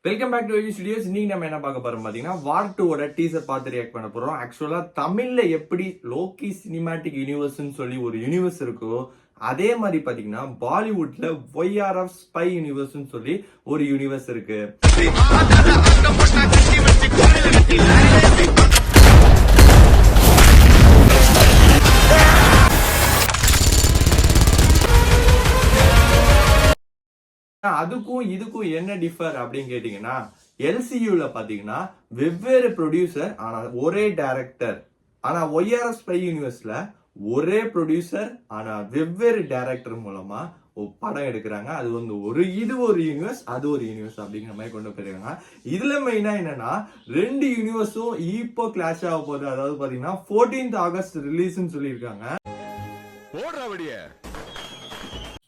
Welcome back to V Studios. இன்னைக்கு நம்ம என்ன பார்க்க போறோம் பாத்தீங்கன்னா வார் 2 டீசர் பார்த்து ரியாக்ட் பண்ண போறோம். ஆக்சுவலா தமிழ்ல எப்படி லோக்கி சினிமேட்டிக் யூனிவர்ஸ்னு சொல்லி ஒரு யூனிவர்ஸ் இருக்கோ அதே மாதிரி பாத்தீங்கன்னா பாலிவுட்ல ஒய்ஆர்எஃப் ஸ்பை யூனிவர்ஸ்னு சொல்லி ஒரு யூனிவர்ஸ் இருக்கு. அதுக்கும் இதுக்கும் என்ன டிஃபர் அப்படின்னு கேட்டீங்கன்னா, எல்சியூல பாத்தீங்கன்னா வெவ்வேறு ப்ரொடியூசர் ஆனா ஒரே டைரக்டர். ஆனா ஒய்ஆர்எஃப் ஸ்பை யூனிவர்ஸ்ல ஒரே ப்ரொடியூசர் ஆனா வெவ்வேறு டைரக்டர் மூலமா ஒரு படம் எடுக்கிறாங்க. அது வந்து இது ஒரு யூனிவர்ஸ், அது ஒரு யூனிவர்ஸ் அப்படிங்கிற மாதிரி கொண்டு போயிருக்காங்க. இதுல மெயினா என்னன்னா, ரெண்டு யூனிவர்ஸும் இப்போ கிளாஷ் ஆக போகுது. அதாவது பாத்தீங்கன்னா 14th ஆகஸ்ட் ரிலீஸ்ன்னு சொல்லியிருக்காங்க.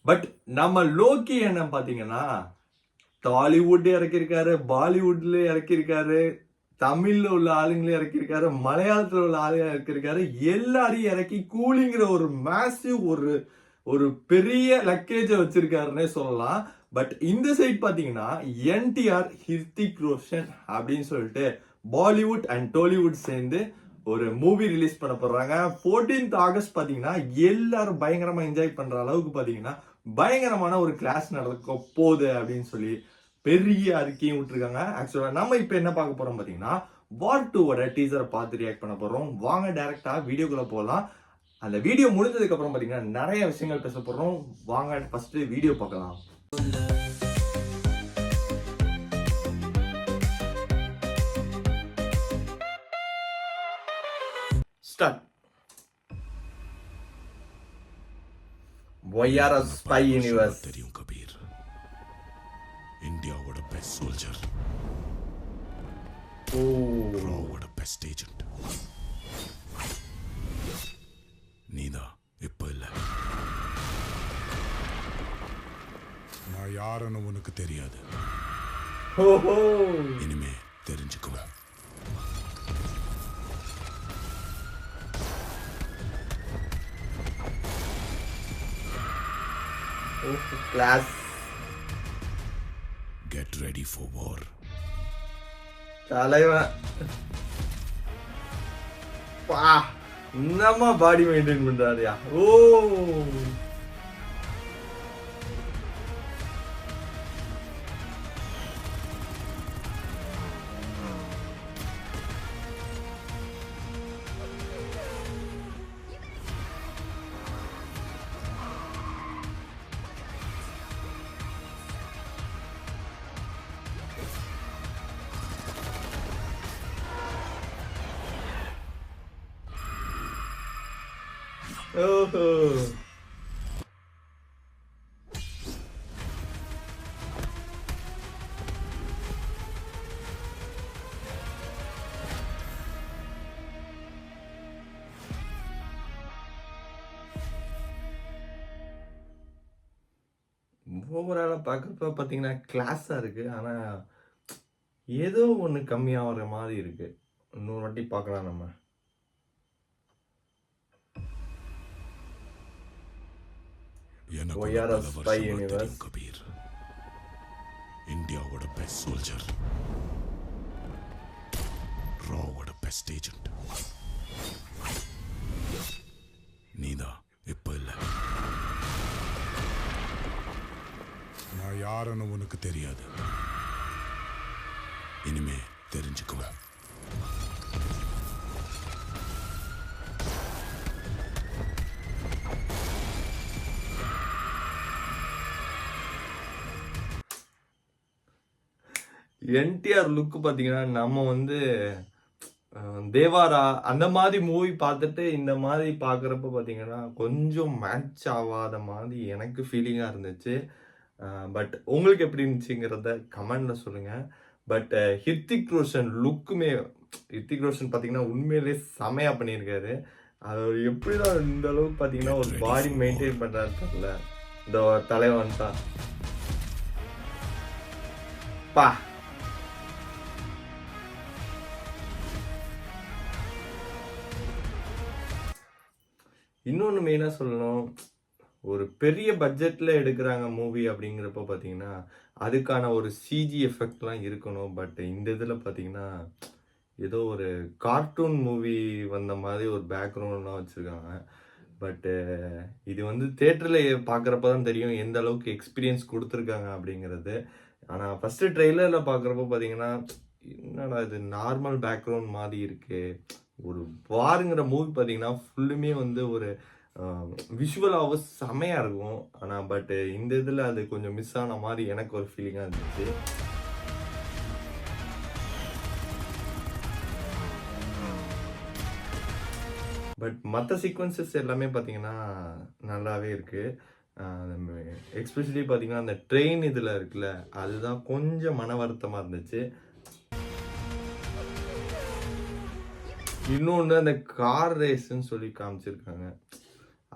பட் நம்ம லோக்கி என்ன பாத்தீங்கன்னா டாலிவுட் இறக்கிருக்காரு, பாலிவுட்ல இறக்கிருக்காரு, தமிழ்ல உள்ள ஆளுங்களே இறக்கிருக்காரு, மலையாளத்துல உள்ள ஆளுங்க இறக்கிருக்காரு, எல்லாரையும் இறக்கி கூலிங்கிற ஒரு மேசிவ் ஒரு பெரிய லக்கேஜ வச்சிருக்காருன்னே சொல்லலாம். பட் இந்த சைட் பாத்தீங்கன்னா என்டிஆர், ஹிருத்திக் ரோஷன் அப்படின்னு சொல்லிட்டு பாலிவுட் அண்ட் டோலிவுட் சேர்ந்து ஒரு மூவி ரிலீஸ் பண்ண போறாங்க. 14th ஆகஸ்ட் பாத்தீங்கன்னா எல்லாரும் பயங்கரமா என்ஜாய் பண்ற அளவுக்கு பாத்தீங்கன்னா பயங்கரமான ஒரு கிளாஸ் நடக்க போகுது அப்படின்னு சொல்லி பெரிய அறிக்கையும் விட்டுருக்காங்க. ஆக்சுவலா நம்ம இப்ப என்ன பார்க்க போறோம் பாத்தீங்கன்னா வார் 2 டீசரை பார்த்து ரியாக்ட் பண்ண போறோம். வாங்க டைரக்டா வீடியோக்குள்ள போகலாம். அந்த வீடியோ முடிஞ்சதுக்கு அப்புறம் பாத்தீங்கன்னா நிறைய விஷயங்கள் பேச போறோம். வாங்க ஃபர்ஸ்ட் வீடியோ பார்க்கலாம். ஸ்டார்ட். ஒய்ஆர்எஃப் ஸ்பை யூனிவர்ஸ் தெரியும் கபீர், இந்தியாவோட பெஸ்ட் சோல்ஜர், ராவோட பெஸ்ட் ஏஜென்ட் நீதான். இப்ப இல்ல, நான் யாருன்னு உனக்கு தெரியாது, இனிமே தெரிஞ்சுக்குவேன். Class. Get ready for war. தலைவன் பா என்னமா பாடி மெயின்டைன் பண்றாருயா. ஓஹோ. ஓவராலா பார்க்குறப்ப பார்த்தீங்கன்னா கிளாஸா இருக்கு. ஆனா ஏதோ ஒன்று கம்மியாகிற மாதிரி இருக்கு. இன்னொரு வாட்டி பார்க்கலாம் நம்ம. ஒய்ஆர்எஃப் ஸ்பை யூனிவர்ஸ், கபீர், இந்தியாவோட பெஸ்ட் சோல்ஜர், ராவோட பெஸ்ட் ஏஜென்ட் நீதான். இப்ப இல்ல, நான் யாருன்னு உனக்கு தெரியாது, இனிமே தெரிஞ்சுக்குவேன். என்டிஆர் லுக் பார்த்தீங்கன்னா நம்ம வந்து தேவாரா அந்த மாதிரி மூவி பார்த்துட்டு இந்த மாதிரி பார்க்குறப்ப பார்த்தீங்கன்னா கொஞ்சம் மேட்ச் ஆகாத மாதிரி எனக்கு ஃபீலிங்காக இருந்துச்சு. பட் உங்களுக்கு எப்படி இருந்துச்சுங்கிறத கமெண்ட்ல சொல்லுங்க. பட் ஹிருத்திக் ரோஷன் லுக்குமே, ஹிருத்திக் ரோஷன் பார்த்தீங்கன்னா உண்மையிலே செமையா பண்ணியிருக்காரு. அவர் எப்படிதான் இந்த அளவுக்கு பார்த்தீங்கன்னா ஒரு பாடி மெயின்டைன் பண்ணுறாரு தெரியல. இந்த தலைவன் தான் பா. இன்னொன்று மெயினாக சொல்லணும், ஒரு பெரிய பட்ஜெட்டில் எடுக்கிறாங்க மூவி அப்படிங்கிறப்ப பார்த்தீங்கன்னா அதுக்கான ஒரு சிஜி எஃபெக்ட்லாம் இருக்கணும். பட் இந்த இதில் பார்த்தீங்கன்னா ஏதோ ஒரு கார்ட்டூன் மூவி வந்த மாதிரி ஒரு பேக்ரவுண்ட்லாம் வச்சுருக்காங்க. பட்டு இது வந்து தேட்டரில் பார்க்குறப்ப தான் தெரியும் எந்த அளவுக்கு எக்ஸ்பீரியன்ஸ் கொடுத்துருக்காங்க அப்படிங்கிறது. ஆனால் ஃபஸ்ட்டு ட்ரெய்லரில் பார்க்குறப்ப பார்த்தீங்கன்னா என்னடா இது நார்மல் பேக்ரவுண்ட் மாதிரி இருக்கு. ஒரு வாருங்கிற மூவி பார்த்தீங்கன்னா ஃபுல்லுமே வந்து ஒரு விஷுவலாகவும் செமையாக இருக்கும். ஆனால் பட்டு இந்த இதில் அது கொஞ்சம் மிஸ் ஆன மாதிரி எனக்கு ஒரு ஃபீலிங்காக இருந்துச்சு. பட் மற்ற சீக்வன்சஸ் எல்லாமே பார்த்தீங்கன்னா நல்லாவே இருக்கு. எக்ஸ்பெஷலி பார்த்தீங்கன்னா அந்த ட்ரெயின் இதில் இருக்குல்ல அதுதான் கொஞ்சம் மன வருத்தமாக இருந்துச்சு. இன்னொன்று அந்த கார் ரேஸ்ன்னு சொல்லி காமிச்சிருக்காங்க.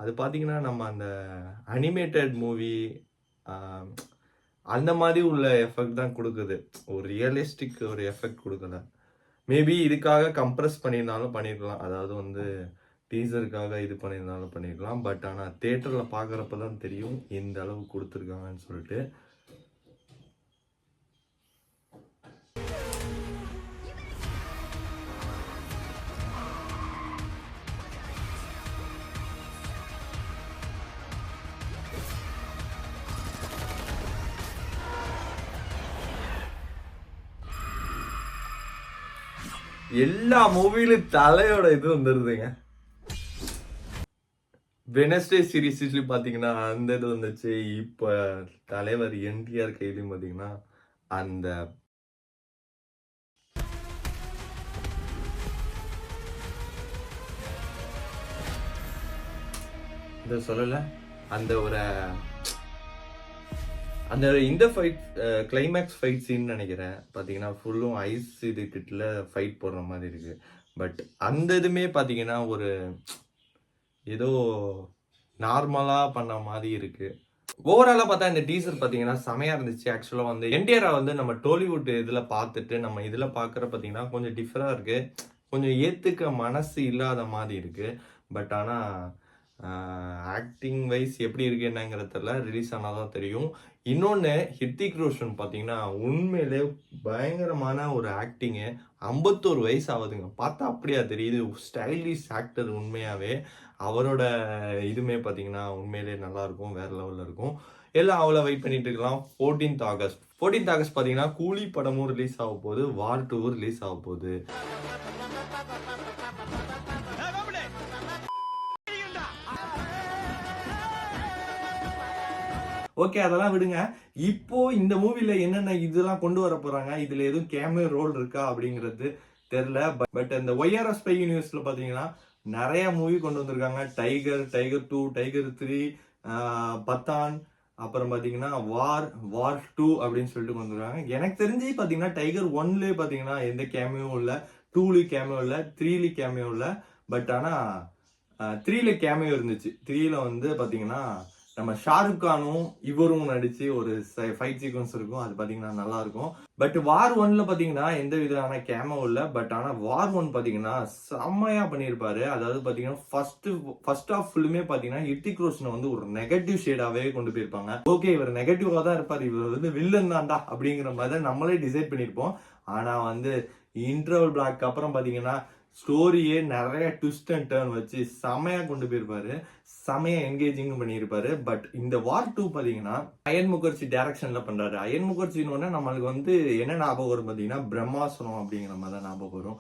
அது பார்த்தீங்கன்னா நம்ம அந்த அனிமேட்டட் மூவி அந்த மாதிரி உள்ள எஃபெக்ட் தான் கொடுக்குது. ஒரு ரியலிஸ்டிக் ஒரு எஃபெக்ட் கொடுக்கல. மேபி இதுக்காக கம்ப்ரஸ் பண்ணியிருந்தாலும் பண்ணியிருக்கலாம். அதாவது வந்து டீசருக்காக இது பண்ணியிருந்தாலும் பண்ணியிருக்கலாம். பட் ஆனால் தேட்டரில் பார்க்குறப்ப தான் தெரியும் எந்த அளவு கொடுத்துருக்காங்கன்னு சொல்லிட்டு. எல்லா மூவிலும் தலையோட இது வந்துருதுங்க. வெனஸ்டே சீரீஸ்லயும் பாத்தீங்கன்னா அந்த இது வந்துச்சு. இப்ப தலைவர் என்டிஆர் கையிலையும் பாத்தீங்கன்னா அந்த இத சொல்லல அந்த ஒரு அந்த இந்த ஃபைட் கிளைமேக்ஸ் ஃபைட் சீன் நினைக்கிறேன். பார்த்தீங்கன்னா ஃபுல்லும் ஐஸ் இது கிட்ட ஃபைட் போடுற மாதிரி இருக்கு. பட் அந்த இதுமே பார்த்தீங்கன்னா ஒரு ஏதோ நார்மலாக பண்ண மாதிரி இருக்கு. ஓவராலாக பார்த்தா இந்த டீசர் பார்த்தீங்கன்னா செமையாக இருந்துச்சு. ஆக்சுவலாக வந்து என்டிஆரை வந்து நம்ம டோலிவுட் இதில் பார்த்துட்டு நம்ம இதில் பார்க்குற பார்த்தீங்கன்னா கொஞ்சம் டிஃப்ரெண்டாக இருக்கு. கொஞ்சம் ஏற்றுக்க மனசு இல்லாத மாதிரி இருக்கு. பட் ஆனால் ஆக்டிங் வைஸ் எப்படி இருக்கு என்னங்கிறதுல ரிலீஸ் ஆனாதான் தெரியும். இன்னொன்று ஹிருத்திக் ரோஷன் பார்த்தீங்கன்னா உண்மையிலே பயங்கரமான ஒரு ஆக்டிங்கு. 51 வயசு ஆகுதுங்க. பார்த்தா அப்படியா தெரியுது. ஸ்டைலிஷ் ஆக்டர் உண்மையாகவே. அவரோட இதுவுமே பார்த்தீங்கன்னா உண்மையிலே நல்லாயிருக்கும். வேறு லெவலில் இருக்கும். எல்லாம் அவ்வளோ வெயிட் பண்ணிட்டு இருக்கலாம். 14th ஆகஸ்ட் பார்த்தீங்கன்னா கூலி படமும் ரிலீஸ் ஆக போகுது. வார் 2 ரிலீஸ் ஆக போகுது. ஓகே, அதெல்லாம் விடுங்க. இப்போ இந்த மூவில என்னென்ன இதெல்லாம் கொண்டு வர போறாங்க, இதுல எதுவும் கேமியோ ரோல் இருக்கா அப்படிங்கிறது தெரியல. பட் அந்த ஒய்ஆர்எஸ் ஸ்பை யூனிவர்ஸ்ல பாத்தீங்கன்னா நிறைய மூவி கொண்டு வந்திருக்காங்க. டைகர் 2, டைகர் 3, பத்தான், அப்புறம் பாத்தீங்கன்னா வார் 2 அப்படின்னு சொல்லிட்டு கொண்டு வந்திருக்காங்க. எனக்கு தெரிஞ்சு பாத்தீங்கன்னா டைகர் 1லயே பாத்தீங்கன்னா எந்த கேமியோவும் இல்லை, 2லயும் கேமியோ இல்லை, 3லயும் கேமியோ இல்லை. பட் ஆனா 3ல கேமியோ இருந்துச்சு. 3ல வந்து பாத்தீங்கன்னா நம்ம ஷாருக் கானும் இவரும் நடிச்சு ஒரு ஃபைட் சீக்வன்ஸ் இருக்கும். அது பாத்தீங்கன்னா நல்லா இருக்கும். பட் வார் 1ல பாத்தீங்கன்னா எந்த விதமான கேமோ இல்ல. பட் ஆனா வார் 1 பாத்தீங்கன்னா செம்மையா பண்ணியிருப்பாரு. அதாவது பாத்தீங்கன்னா ஃபர்ஸ்ட் ஆஃப் ஃபுல்லுமே பாத்தீங்கன்னா ஹிருத்திக் ரோஷனை வந்து ஒரு நெகட்டிவ் ஷேடாவே கொண்டு போயிருப்பாங்க. ஓகே, இவர் நெகட்டிவா தான் இருப்பாரு, இவர் வந்து வில்லன் தான்டா அப்படிங்கிற மாதிரி நம்மளே டிசைட் பண்ணிருப்போம். ஆனா வந்து இன்டர்வல் பிளாக் அப்புறம் பாத்தீங்கன்னா ஸ்டோரியே நிறைய ட்விஸ்ட் அண்ட் டர்ன் வச்சு செமையா கொண்டு போயிருப்பாரு. செமையா என்கேஜிங் பண்ணியிருப்பாரு. பட் இந்த வார் 2 பாத்தீங்கன்னா அயன் முகர்ஜி டைரக்ஷன்ல பண்றாரு. அயன் முகர்ஜின்னு நம்மளுக்கு வந்து என்ன ஞாபகம் வரும் பாத்தீங்கன்னா பிரம்மாஸ்திரம் அப்படிங்கிற மாதிரி தான் ஞாபகம் வரும்.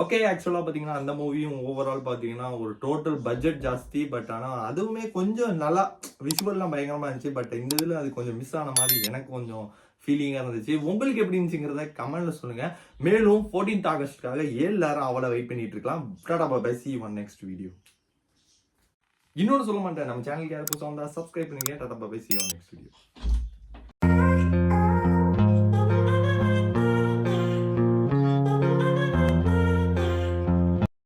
ஓகே, ஆக்சுவலா பாத்தீங்கன்னா அந்த மூவியும் ஓவரால் பாத்தீங்கன்னா ஒரு டோட்டல் பட்ஜெட் ஜாஸ்தி. பட் ஆனா அதுவுமே கொஞ்சம் நல்லா விஷுவல்லாம் பயங்கரமா இருந்துச்சு. பட் இந்த இதுல அது கொஞ்சம் மிஸ் ஆன மாதிரி எனக்கு கொஞ்சம் ஃபீலிங்காக இருந்துச்சு. உங்களுக்கு எப்படி இருந்துச்சுங்கிறத கமெண்ட்ல சொல்லுங்க. மேலும் 14th ஆகஸ்ட்காக 7 நேரம் அவளை வெயிட் பண்ணிட்டு இருக்கலாம். Tata bye, see you on next video. இன்னொரு சொல்ல மாட்டேன், நம்ம சேனலுக்கு யாரும் புதுசாக வந்தா சப்ஸ்கிரைப் பண்ணுங்க. Tata bye, see you on next video.